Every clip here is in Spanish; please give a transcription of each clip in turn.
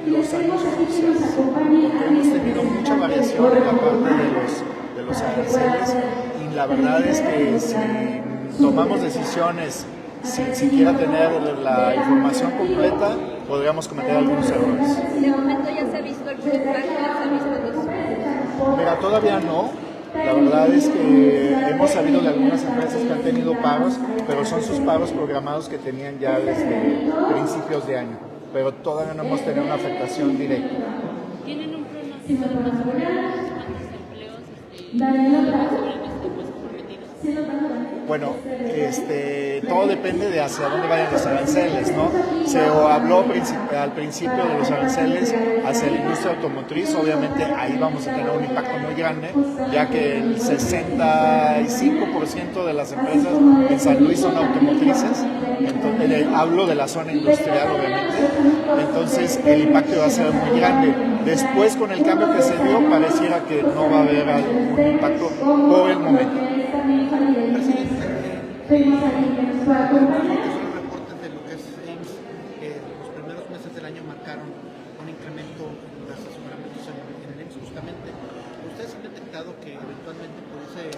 los años cruciales, porque hemos tenido mucha variación en la parte de los aranceles y la verdad es que si tomamos decisiones sin siquiera tener la información completa, podríamos cometer algunos errores. ¿De momento ya se ha visto algún impacto? ¿Se ha visto los... Mira, todavía no. La verdad es que hemos sabido de algunas empresas que han tenido pagos, pero son sus pagos programados que tenían ya desde principios de año. Pero todavía no hemos tenido una afectación directa. ¿Tienen un pronóstico de más o menos cuántos empleos Bueno, todo depende de hacia dónde vayan los aranceles, ¿no? Se habló al principio de los aranceles hacia la industria automotriz, obviamente ahí vamos a tener un impacto muy grande, ya que el 65% de las empresas en San Luis son automotrices, entonces, hablo de la zona industrial, obviamente, entonces el impacto va a ser muy grande. Después, con el cambio que se dio, pareciera que no va a haber algún impacto por el momento. Los reportes de lo que es IMSS, los primeros meses del año marcaron un incremento de asesoramientos en el IMSS justamente. ¿Ustedes han detectado que eventualmente pudiese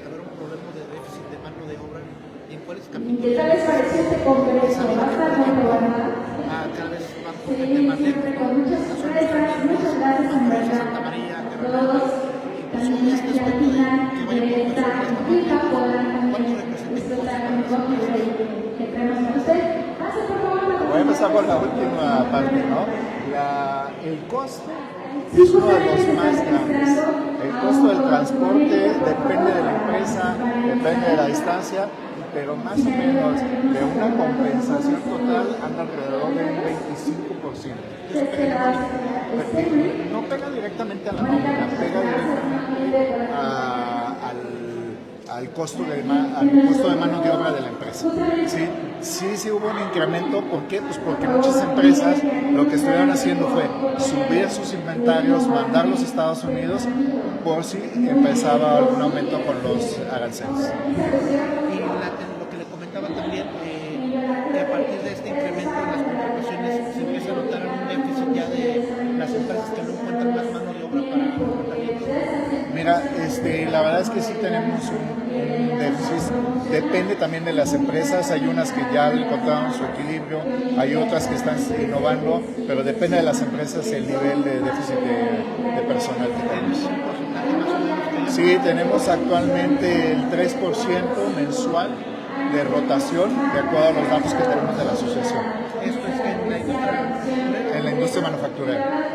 haber un problema de déficit de mano de obra? ¿Y en cuáles capítulos? ¿Qué tal les pareció este congreso? Cada vez más por gente más lejos, Santa María, Guerrero, incluso este aspecto de que vaya por personas también. Voy a empezar por la última parte, ¿no? El costo es uno de los más grandes. El costo del transporte depende de la empresa, depende de la distancia, pero más o menos de una compensación total anda alrededor de un 25%. No pega directamente a la nómina, pega directamente al costo de mano de obra de la empresa. Sí hubo un incremento. ¿Por qué? Pues porque muchas empresas lo que estuvieron haciendo fue subir sus inventarios, mandarlos a Estados Unidos por si empezaba algún aumento con los aranceles. Y lo que le comentaba también, que a partir de este incremento en las contrataciones se empieza a notar un déficit ya de las empresas que no encuentran más mano de obra para el reclutamiento. Mira, la verdad es que sí tenemos un déficit, depende también de las empresas, hay unas que ya encontraron su equilibrio, hay otras que están innovando, pero depende de las empresas el nivel de déficit de personal que tenemos. Sí, tenemos actualmente el 3% mensual de rotación, de acuerdo a los datos que tenemos de la asociación. ¿Esto es en la industria manufacturera? En la industria manufacturera.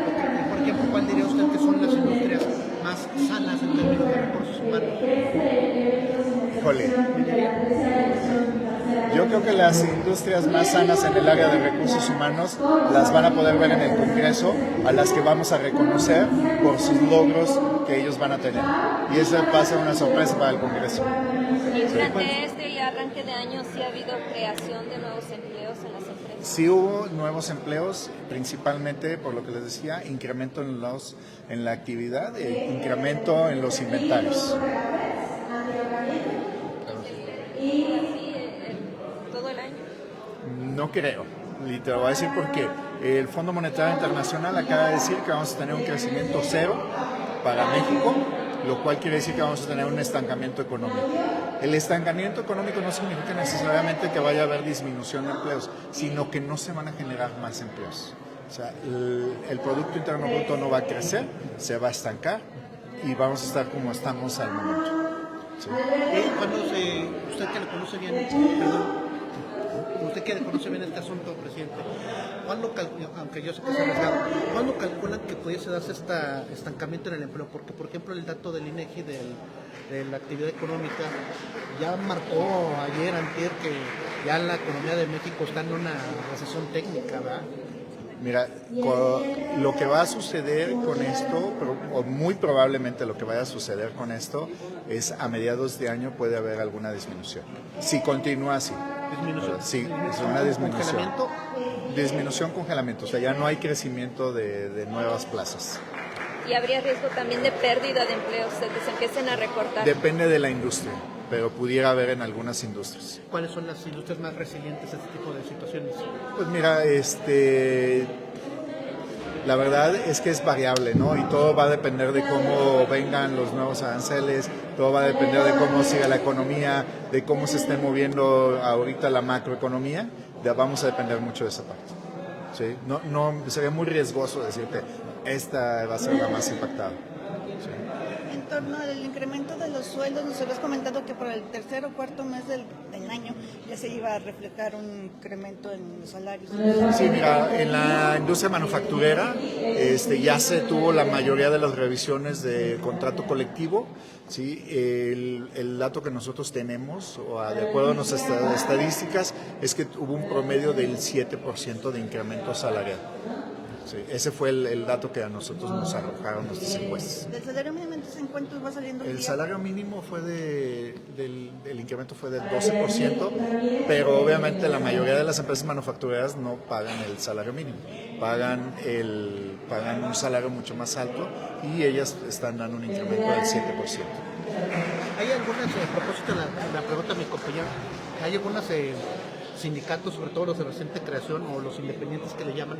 Por ejemplo, ¿cuál diría usted que son las industrias más sanas en términos de recursos humanos? Híjole. Yo creo que las industrias más sanas en el área de recursos humanos las van a poder ver en el Congreso, a las que vamos a reconocer por sus logros que ellos van a tener. Y eso va a ser una sorpresa para el Congreso. Y durante este arranque de año, ¿sí ha habido creación de nuevos empleos en las empresas? Sí hubo nuevos empleos, principalmente, por lo que les decía, incremento en la actividad, incremento en los inventarios. ¿Todo el año? No creo, y te lo voy a decir porque el Fondo Monetario Internacional acaba de decir que vamos a tener un crecimiento cero para México, lo cual quiere decir que vamos a tener un estancamiento económico. El estancamiento económico no significa necesariamente que vaya a haber disminución de empleos, sino que no se van a generar más empleos. O sea, el Producto Interno Bruto no va a crecer, se va a estancar y vamos a estar como estamos al momento. Sí. Usted que le conoce bien, usted que conoce bien este asunto, presidente, ¿cuándo aunque yo sé que es arriesgado, ¿cuándo calculan que pudiese darse este estancamiento en el empleo? Porque, por ejemplo, el dato del INEGI de la actividad económica ya marcó ayer, antier, que ya la economía de México está en una recesión técnica, ¿verdad? Mira, lo que va a suceder con esto, o muy probablemente lo que vaya a suceder con esto, es a mediados de año puede haber alguna disminución. Si continúa así. ¿Disminución? Sí, es una disminución. ¿Congelamiento? Disminución, congelamiento. O sea, ya no hay crecimiento de nuevas plazas. ¿Y habría riesgo también de pérdida de empleos, de que se empiecen a recortar? Depende de la industria. pero pudiera haber en algunas industrias. ¿Cuáles son las industrias más resilientes a este tipo de situaciones? Pues mira, la verdad es que es variable, ¿no? Y todo va a depender de cómo vengan los nuevos aranceles, todo va a depender de cómo siga la economía, de cómo se esté moviendo ahorita la macroeconomía. Vamos a depender mucho de esa parte. ¿Sí? No, sería muy riesgoso decirte, esta va a ser la más impactada. ¿Sí? En torno al incremento de los sueldos, nos habías comentado que por el tercer o cuarto mes del año ya se iba a reflejar un incremento en los salarios. Sí, mira, en la industria manufacturera ya se tuvo la mayoría de las revisiones de contrato colectivo. ¿Sí? El dato que nosotros tenemos, o de acuerdo a nuestras estadísticas, es que hubo un promedio del 7% de incremento salarial. Sí, ese fue el dato que a nosotros nos arrojaron nuestras encuestas. ¿Del salario mínimo entonces en cuánto va saliendo el El día? salario mínimo fue el incremento fue del 12%, pero obviamente la mayoría de las empresas manufactureras no pagan el salario mínimo, pagan un salario mucho más alto y ellas están dando un incremento del 7%. Hay algunas, a propósito de la pregunta de mi compañero, hay algunos sindicatos, sobre todo los de reciente creación o los independientes que le llaman,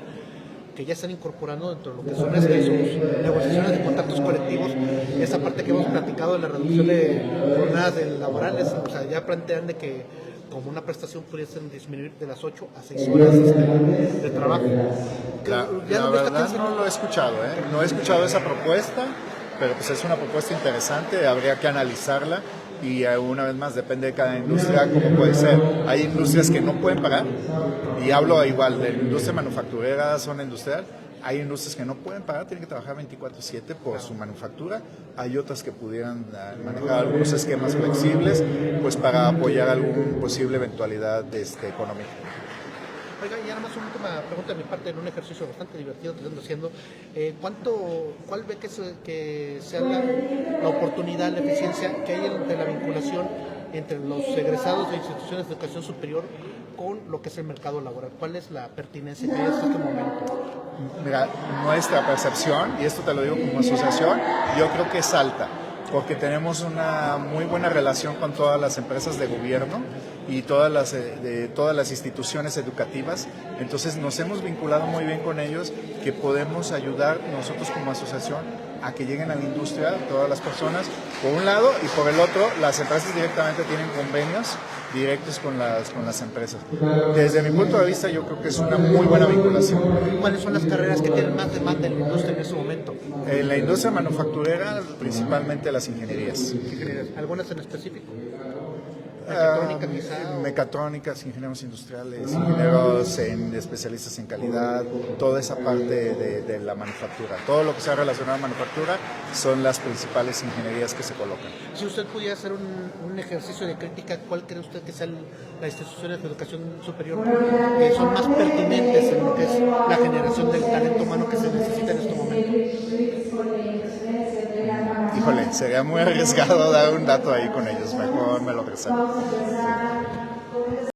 que ya están incorporando dentro de lo que son sus negociaciones de contratos colectivos, esa parte que hemos platicado de la reducción de jornadas laborales, o sea, ya plantean de que como una prestación pudiesen disminuir de las 8 a 6 horas de trabajo. La verdad no lo he escuchado, no he escuchado esa propuesta, pero pues es una propuesta interesante, habría que analizarla. Y una vez más depende de cada industria cómo puede ser. Hay industrias que no pueden pagar, y hablo igual de industria manufacturera, zona industrial. Hay industrias que no pueden pagar, tienen que trabajar 24/7 por su manufactura. Hay otras que pudieran manejar algunos esquemas flexibles pues para apoyar alguna posible eventualidad económica. Oiga, y nada más una última pregunta de mi parte, en un ejercicio bastante divertido que están haciendo. ¿Cuál ve que sea la oportunidad, la eficiencia que hay entre la vinculación entre los egresados de instituciones de educación superior con lo que es el mercado laboral? ¿Cuál es la pertinencia que hay hasta este momento? Mira, nuestra percepción, y esto te lo digo como asociación, yo creo que es alta, porque tenemos una muy buena relación con todas las empresas de gobierno y todas las instituciones educativas. Entonces nos hemos vinculado muy bien con ellos, que podemos ayudar nosotros como asociación a que lleguen a la industria todas las personas, por un lado, y por el otro, las empresas directamente tienen convenios directos con las empresas. Desde mi punto de vista, yo creo que es una muy buena vinculación. ¿Cuáles son las carreras que tienen más demanda en la industria en este momento? En la industria manufacturera, principalmente las ingenierías. ¿Algunas en específico? Mecatrónica, quizá. Mecatrónicas, ingenieros industriales, ingenieros especialistas en calidad, toda esa parte de la manufactura. Todo lo que sea relacionado a manufactura son las principales ingenierías que se colocan. Si usted pudiera hacer un ejercicio de crítica, ¿cuál cree usted que sean las instituciones de educación superior que son más pertinentes en lo que es la generación del talento humano que se necesita en este momento? Híjole, sería muy arriesgado dar un dato ahí con ellos, mejor me lo reservo. Sí.